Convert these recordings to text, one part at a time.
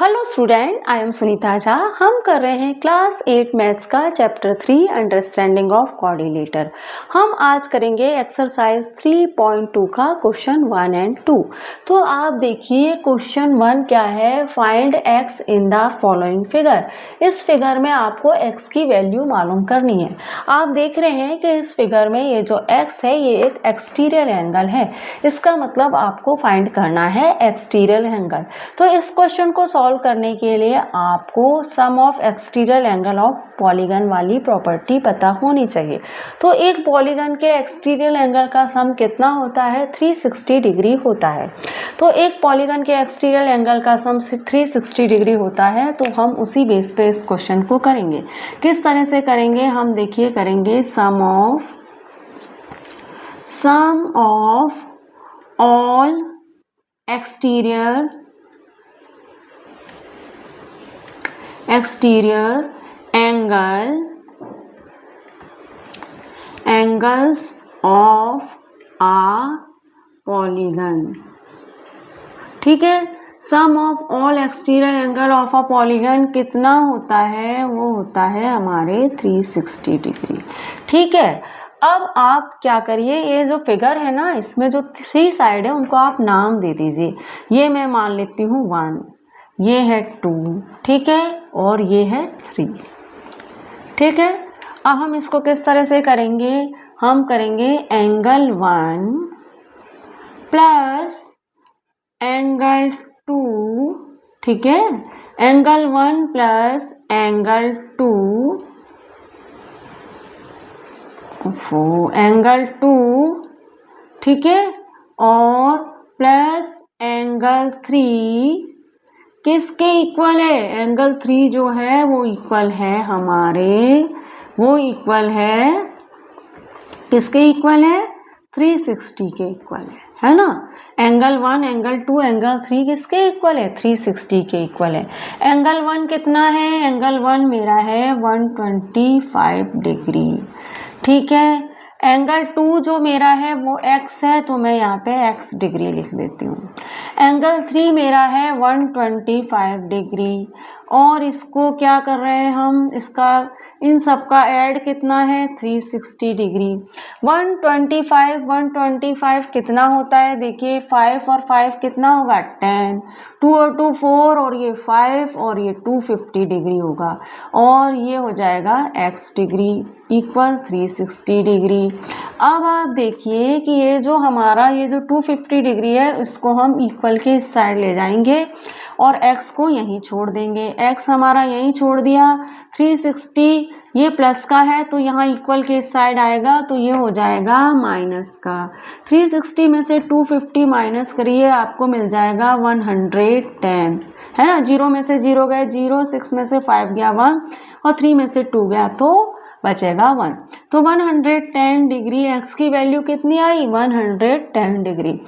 Hello student, I am Sunita Jha. हम कर रहे हैं क्लास 8 मैथ्स का चैप्टर 3 अंडरस्टैंडिंग ऑफ कोऑर्डिनेटर। हम आज करेंगे एक्सरसाइज 3.2 का क्वेश्चन 1 एंड 2। तो आप देखिए क्वेश्चन 1 क्या है, find x in the following figure. इस फिगर में आपको x की वैल्यू मालूम करनी है। आप देख रहे हैं कि इस फिगर में ये जो x है ये एक एक्सटीरियर एंगल है, इसका मतलब आपको फाइंड करना है एक्सटीरियर एंगल। तो इस क्वेश्चन को सॉल्व करने के लिए आपको sum of exterior angle of polygon वाली प्रॉपर्टी पता होनी चाहिए। तो एक पॉलीगन के एक्सटीरियर एंगल का सम कितना होता है, 360 डिग्री होता है। तो एक पॉलीगन के एक्सटीरियर एंगल का सम 360 डिग्री होता है। तो हम उसी बेस पे इस क्वेश्चन को करेंगे। किस तरह से करेंगे, हम देखिए करेंगे sum of all exterior angles of a polygon। ठीक है, sum of all exterior angle of a polygon कितना होता है, वो होता है हमारे 360 डिग्री। ठीक है, अब आप क्या करिए, ये जो फिगर है ना, इसमें जो 3 साइड है उनको आप नाम दे दीजिए। ये मैं मान लेती हूँ 1, ये है 2, ठीक है, और ये है 3। ठीक है, अब हम इसको किस तरह से करेंगे, हम करेंगे एंगल 1 प्लस एंगल 2। ठीक है, एंगल 1 प्लस एंगल 2, एंगल 2, ठीक है, और प्लस एंगल 3 किसके इक्वल है, एंगल 3 जो है वो इक्वल है हमारे, वो इक्वल है किसके इक्वल है, 360 के इक्वल है ना। एंगल 1, एंगल 2, एंगल 3 किसके इक्वल है, 360 के इक्वल है। एंगल 1 कितना है, एंगल 1 मेरा है 125 डिग्री। ठीक है, एंगल 2 जो मेरा है वो x है, तो मैं यहाँ पे x डिग्री लिख देती हूँ। एंगल 3 मेरा है 125 डिग्री, और इसको क्या कर रहे हैं हम, इसका इन सब का ऐड कितना है, 360 डिग्री। 125 कितना होता है, देखिए 5 और 5 कितना होगा, 10, 2 और 2 4, और ये 5 और ये 250 डिग्री होगा, और ये हो जाएगा x डिग्री इक्वल 360 डिग्री। अब आप देखिए कि ये जो हमारा ये जो 250 डिग्री है, इसको हम इक्वल के इस साइड ले जाएंगे और x को यहीं छोड़ देंगे। x हमारा यहीं छोड़ दिया, 360 ये प्लस का है तो यहाँ इक्वल के इस साइड आएगा, तो ये हो जाएगा माइनस का। 360 में से 250 माइनस करिए, आपको मिल जाएगा 110, है ना। 0 में से 0 गए 0, 6 में से 5 गया 1, और 3 में से 2 गया तो बचेगा 1। तो 110 डिग्री x की वैल्यू कितनी आई, 110 डिग्री।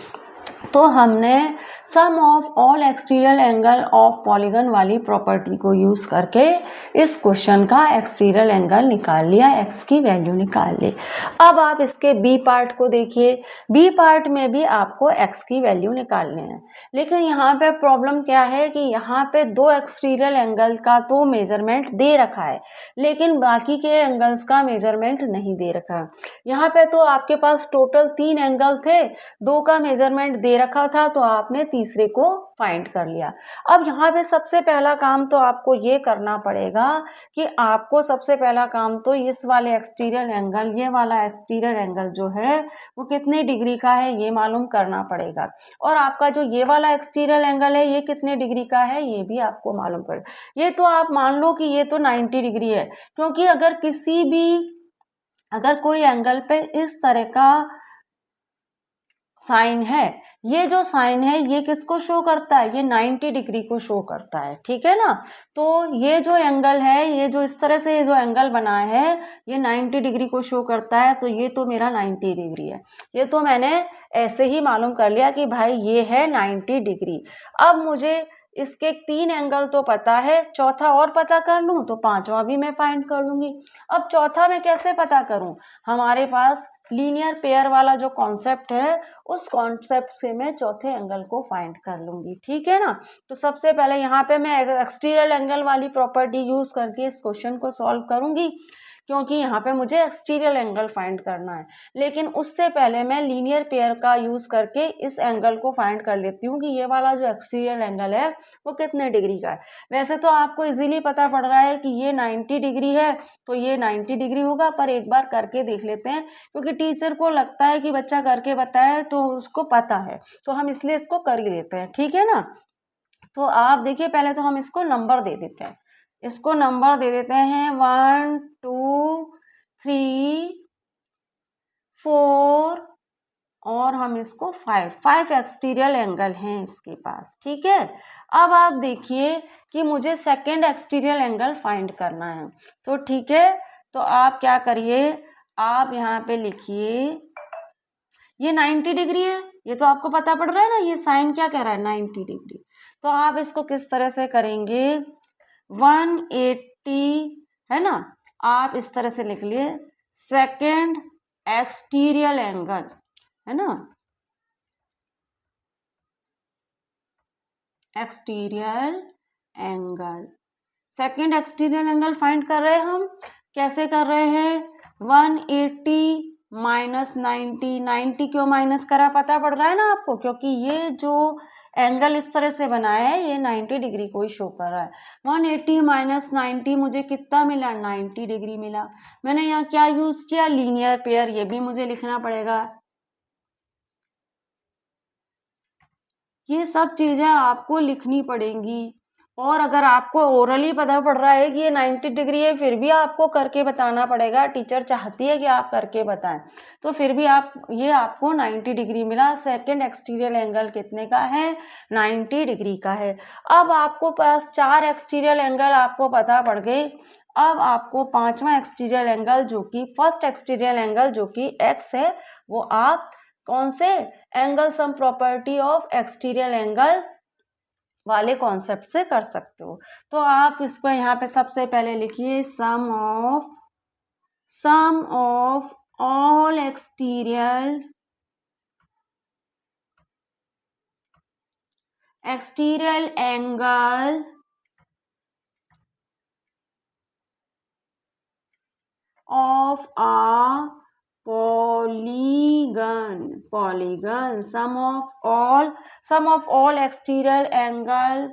तो हमने sum of all exterior angle of polygon वाली प्रॉपर्टी को यूज करके इस क्वेश्चन का एक्सटीरियर एंगल निकाल लिया, x की वैल्यू निकाल ली। अब आप इसके बी पार्ट को देखिए, बी पार्ट में भी आपको x की वैल्यू निकालने हैं, लेकिन यहाँ पे प्रॉब्लम क्या है कि यहाँ पे 2 एक्सटीरियर एंगल का तो मेजरमेंट दे रखा है, लेकिन बाकी के एंगल्स का मेजरमेंट नहीं दे रखा है। यहाँ पे तो आपके पास टोटल 3 एंगल थे, 2 का मेजरमेंट दे रखा था, तो आपने तीसरे को फाइंड कर लिया। अब यहाँ पे सबसे पहला काम तो आपको ये करना पड़ेगा कि आपको सबसे पहला काम तो इस वाले एक्सटीरियर एंगल, ये वाला एक्सटीरियर एंगल जो है वो कितने डिग्री का है ये मालूम करना पड़ेगा, और आपका जो ये वाला एक्सटीरियर एंगल है ये कितने डिग्री का है ये भी आपको मालूम पड़ेगा। ये तो आप मान लो कि ये तो 90 डिग्री है, क्योंकि अगर कोई एंगल पे इस तरह का साइन है, ये जो साइन है ये किसको शो करता है, ये 90 डिग्री को शो करता है। ठीक है ना, तो ये जो एंगल है, ये जो इस तरह से ये जो एंगल बना है ये 90 डिग्री को शो करता है, तो ये तो मेरा 90 डिग्री है। ये तो मैंने ऐसे ही मालूम कर लिया कि भाई ये है 90 डिग्री। अब मुझे इसके 3 एंगल तो पता है, चौथा और पता कर लूं तो पांचवा भी मैं फाइंड कर लूंगी। अब चौथा मैं कैसे पता करूं, हमारे पास लीनियर पेयर वाला जो कॉन्सेप्ट है उस कॉन्सेप्ट से मैं चौथे एंगल को फाइंड कर लूंगी, ठीक है ना। तो सबसे पहले यहाँ पे मैं एक्सटीरियर एंगल वाली प्रॉपर्टी यूज करके इस क्वेश्चन को सॉल्व करूंगी, क्योंकि यहाँ पे मुझे एक्सटीरियर एंगल फाइंड करना है। लेकिन उससे पहले मैं लीनियर पेयर का यूज करके इस एंगल को फाइंड कर लेती हूँ कि ये वाला जो एक्सटीरियर एंगल है वो कितने डिग्री का है। वैसे तो आपको इजीली पता पड़ रहा है कि ये 90 डिग्री है, तो ये 90 डिग्री होगा, पर एक बार करके देख लेते हैं, क्योंकि टीचर को लगता है कि बच्चा करके बताए तो उसको पता है, तो हम इसलिए इसको कर ही लेते हैं, ठीक है ना। तो आप देखिए, पहले तो हम इसको नंबर दे देते हैं, इसको नंबर दे देते हैं 1 2 3 4 और हम इसको 5 एक्सटीरियर एंगल हैं इसके पास, ठीक है। अब आप देखिए कि मुझे सेकेंड एक्सटीरियर एंगल फाइंड करना है, तो ठीक है, तो आप क्या करिए, आप यहाँ पे लिखिए ये 90 डिग्री है, ये तो आपको पता पड़ रहा है ना, ये साइन क्या कह रहा है 90 डिग्री। तो आप इसको किस तरह से करेंगे, 180 है ना, आप इस तरह से लिख लिए सेकेंड एक्सटीरियर एंगल, है ना, exterior angle, second exterior angle find कर रहे हैं हम, कैसे कर रहे हैं, 180 माइनस 90 क्यों माइनस करा पता पड़ रहा है ना आपको, क्योंकि ये जो एंगल इस तरह से बना है ये 90 डिग्री को ही शो कर रहा है। 180 माइनस 90 मुझे कितना मिला, 90 डिग्री मिला। मैंने यहाँ क्या यूज किया, लीनियर पेयर, ये भी मुझे लिखना पड़ेगा। ये सब चीजें आपको लिखनी पड़ेंगी, और अगर आपको ओरली पता पड़ रहा है कि ये 90 डिग्री है, फिर भी आपको करके बताना पड़ेगा, टीचर चाहती है कि आप करके बताएं, तो फिर भी आप ये आपको 90 डिग्री मिला। सेकेंड एक्सटीरियर एंगल कितने का है, 90 डिग्री का है। अब आपको पास 4 एक्सटीरियर एंगल आपको पता पड़ गए। अब आपको पांचवा एक्सटीरियर एंगल जो कि फर्स्ट एक्सटीरियर एंगल जो कि एक्स है, वो आप कौन से angle sum property of exterior angle वाले कॉन्सेप्ट से कर सकते हो। तो आप इसको यहाँ पे सबसे पहले लिखिए sum of all exterior angle of a polygon sum of all exterior angle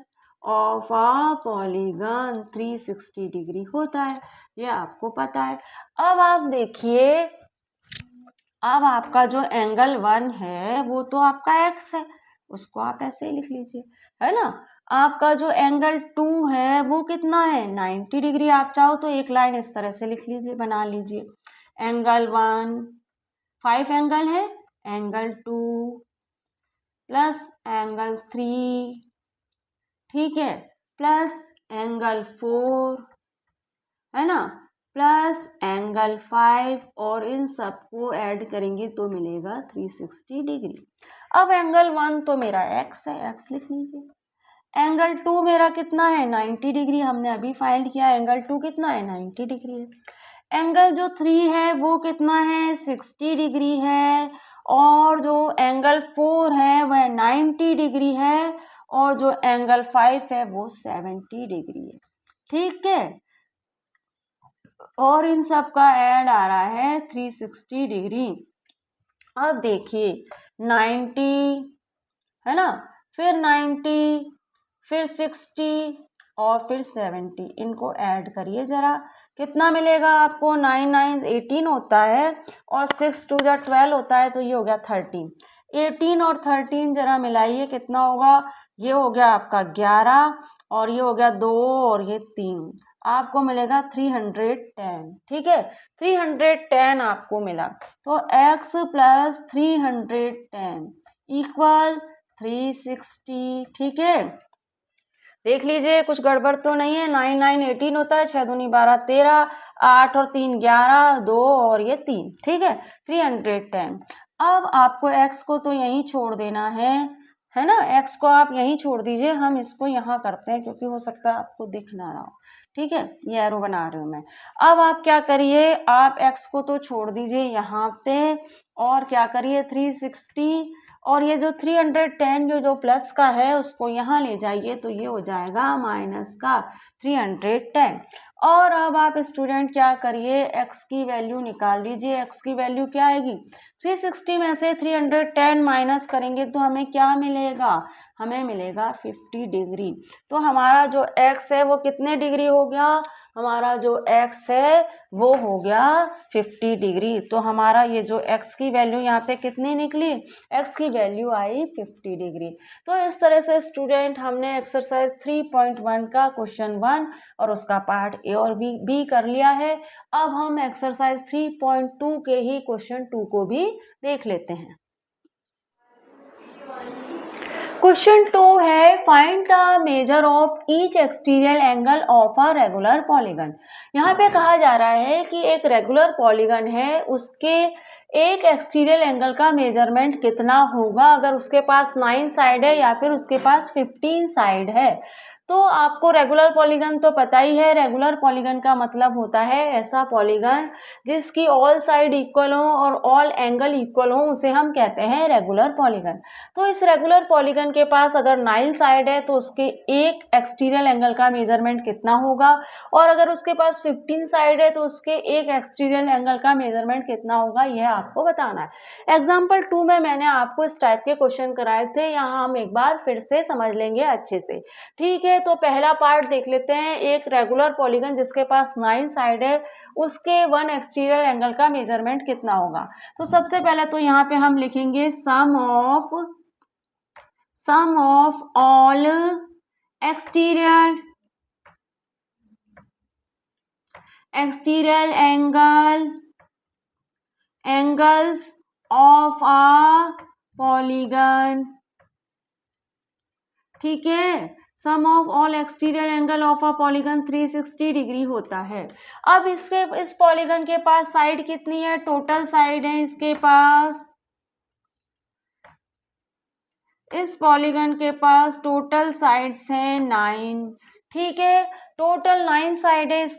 of a polygon 360 degree होता है, ये आपको पता है। अब आप देखिए, अब आपका जो एंगल 1 है वो तो आपका x है, उसको आप ऐसे ही लिख लीजिए, है ना। आपका जो एंगल 2 है वो कितना है, 90 डिग्री। आप चाहो तो एक लाइन इस तरह से लिख लीजिए, बना लीजिए, एंगल 1 5 एंगल है, एंगल 2 प्लस एंगल 3, ठीक है, प्लस एंगल 4, है ना, प्लस एंगल 5, और इन सबको ऐड करेंगे तो मिलेगा 360 डिग्री। अब एंगल 1 तो मेरा x है, x लिख लीजिए। एंगल 2 मेरा कितना है, 90 डिग्री, हमने अभी फाइंड किया, एंगल 2 कितना है, 90 डिग्री है। एंगल जो 3 है वो कितना है, 60 डिग्री है, और जो एंगल 4 है वह 90 डिग्री है, और जो एंगल 5 है वो 70 डिग्री है, ठीक है। और इन सब का ऐड आ रहा है 360 डिग्री। अब देखिए 90 है ना, फिर 90, फिर 60 और फिर 70, इनको ऐड करिए जरा, कितना मिलेगा आपको, 9 9 18 होता है, और 6 2 12 होता है, तो ये हो गया 13। 18 और 13 जरा मिलाइए, कितना होगा, ये हो गया आपका 11, और ये हो गया 2 और ये 3, आपको मिलेगा 310, ठीक है, 310 आपको मिला। तो x प्लस 310 इक्वल 360, ठीक है। देख लीजिए कुछ गड़बड़ तो नहीं है, 9 9 18 होता है, 6 दूनी 12 13, 8 और 3 11, 2 और ये 3, ठीक है, 310। अब आपको x को तो यहीं छोड़ देना है, है ना। x को आप यहीं छोड़ दीजिए, हम इसको यहाँ करते हैं क्योंकि हो सकता है आपको दिख ना रहा हो। ठीक है, ये एरो बना रही हूँ मैं। अब आप क्या करिए, आप x को तो छोड़ दीजिए यहाँ पे, और क्या करिए 360, और ये जो 310 जो प्लस का है उसको यहाँ ले जाइए, तो ये हो जाएगा माइनस का 310। और अब आप स्टूडेंट क्या करिए, x की वैल्यू निकाल लीजिए। x की वैल्यू क्या आएगी, 360 में से 310 माइनस करेंगे तो हमें क्या मिलेगा, हमें मिलेगा 50 डिग्री। तो हमारा जो x है वो कितने डिग्री हो गया, हमारा जो x है वो हो गया 50 डिग्री। तो हमारा ये जो x की वैल्यू यहाँ पे कितनी निकली, x की वैल्यू आई 50 डिग्री। तो इस तरह से स्टूडेंट हमने एक्सरसाइज 3.1 का क्वेश्चन 1 और उसका पार्ट ए और बी कर लिया है। अब हम एक्सरसाइज 3.2 के ही क्वेश्चन 2 को भी देख लेते हैं। क्वेश्चन 2 है, find the measure of each exterior angle of a regular polygon. यहाँ पे कहा जा रहा है कि एक रेगुलर पॉलीगन है, उसके एक एक्सटीरियर एंगल का मेजरमेंट कितना होगा अगर उसके पास 9 साइड है या फिर उसके पास 15 साइड है। तो आपको रेगुलर पॉलीगन तो पता ही है, रेगुलर पॉलीगन का मतलब होता है ऐसा पॉलीगन जिसकी ऑल साइड इक्वल हो और ऑल एंगल इक्वल हो, उसे हम कहते हैं रेगुलर पॉलीगन। तो इस रेगुलर पॉलीगन के पास अगर 9 साइड है तो उसके एक एक्सटीरियर एंगल का मेजरमेंट कितना होगा, और अगर उसके पास 15 साइड है तो उसके एक एक्सटीरियर एंगल का मेजरमेंट कितना होगा, यह आपको बताना है। एग्जाम्पल 2 में मैंने आपको इस टाइप के क्वेश्चन कराए थे, यहाँ हम एक बार फिर से समझ लेंगे अच्छे से। ठीक है, तो पहला पार्ट देख लेते हैं। एक रेगुलर पॉलीगन जिसके पास 9 साइड है, उसके 1 एक्सटीरियर एंगल का मेजरमेंट कितना होगा। तो सबसे पहले तो यहाँ पे हम लिखेंगे sum of all exterior angles of a polygon. ठीक है, sum of all exterior angle of a polygon 360 degree होता है। अब इस पॉलीगन के पास साइड कितनी है, टोटल साइड है इसके पास, इस पॉलीगन के पास टोटल साइड्स हैं 9। ठीक है, टोटल 9 साइड है इस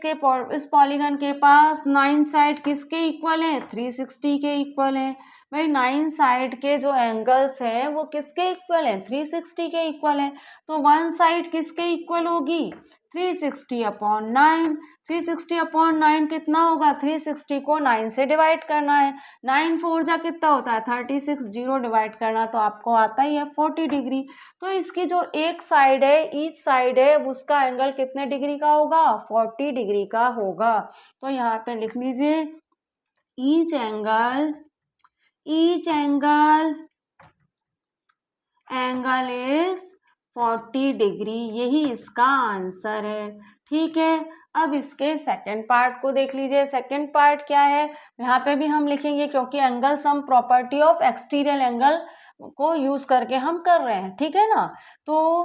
पॉलीगन के पास। 9 साइड किसके इक्वल है, 360 के इक्वल है। भाई 9 साइड के जो एंगल्स हैं वो किसके इक्वल है, 360 के इक्वल है। तो 1 साइड किसके इक्वल होगी, 360/9। 360/9 कितना होगा, 360 को 9 से डिवाइड करना है। 9 4 जा कितना होता है 36, 0 डिवाइड करना तो आपको आता ही है 40 डिग्री। तो इसकी जो एक साइड है, ईच साइड है, उसका एंगल कितने डिग्री का होगा, 40 डिग्री का होगा। तो यहाँ पे लिख लीजिए ईच एंगल इज 40 डिग्री, यही इसका आंसर है। ठीक है, अब इसके सेकंड पार्ट को देख लीजिए। सेकंड पार्ट क्या है, यहाँ पे भी हम लिखेंगे क्योंकि angle sum property of exterior angle को यूज करके हम कर रहे हैं। ठीक है ना, तो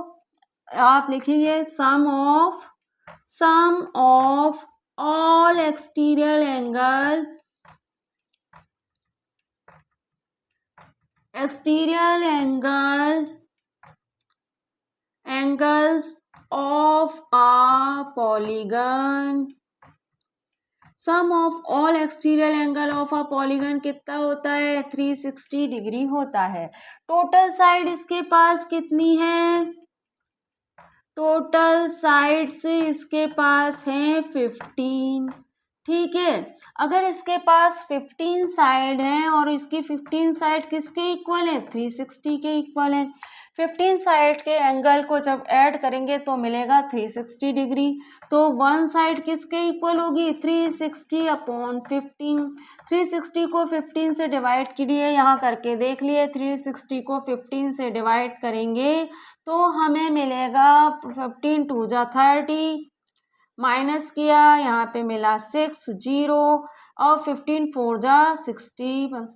आप लिखिए sum of all exterior angles of a polygon. Sum of all exterior angle of a polygon कितना होता है, 360 डिग्री होता है। टोटल साइड इसके पास कितनी है, टोटल साइड से इसके पास है 15। ठीक है, अगर इसके पास 15 साइड है और इसकी 15 साइड किसके इक्वल है, 360 के इक्वल है। 15 साइड के एंगल को जब ऐड करेंगे तो मिलेगा 360 डिग्री। तो 1 साइड किसके इक्वल होगी, 360/15। 360 को 15 से डिवाइड कीजिए, यहाँ करके देख लिए। 360 को 15 से डिवाइड करेंगे तो हमें मिलेगा 15 2 जा 30, माइनस किया, यहाँ पे मिला 6 0, और 15 4 जा 60।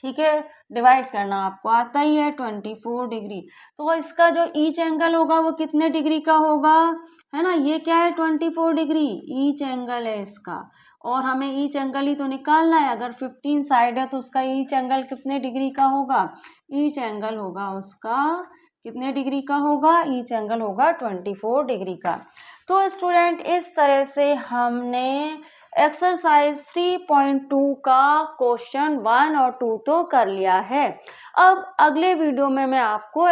ठीक है, डिवाइड करना आपको आता ही है 24 डिग्री। तो इसका जो ईच एंगल होगा वो कितने डिग्री का होगा, है ना, ये क्या है 24 डिग्री ईच एंगल है इसका। और हमें ईच एंगल ही तो निकालना है। अगर 15 साइड है तो उसका ईच एंगल कितने डिग्री का होगा? ईच एंगल होगा उसका कितने डिग्री का होगा? ईच एंगल होगा 24 डिग्री का। तो स्टूडेंट इस तरह से हमने एक्सरसाइज 3.2 का क्वेश्चन 1 और 2 तो कर लिया है। अब अगले वीडियो में मैं आपको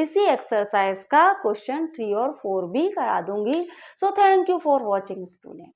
इसी एक्सरसाइज का क्वेश्चन 3 और 4 भी करा दूंगी। So thank you for watching student.